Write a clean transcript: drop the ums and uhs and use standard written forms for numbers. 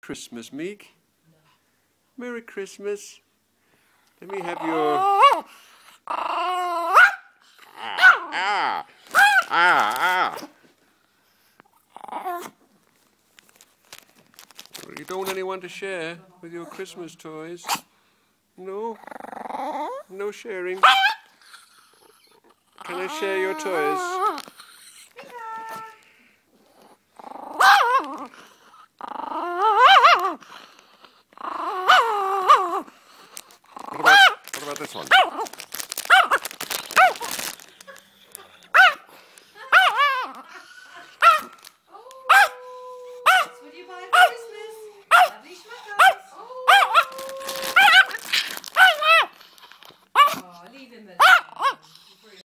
Christmas, Meek. Merry Christmas. Let me have your... You don't want anyone to share with your Christmas toys? No? No sharing? Can I share your toys?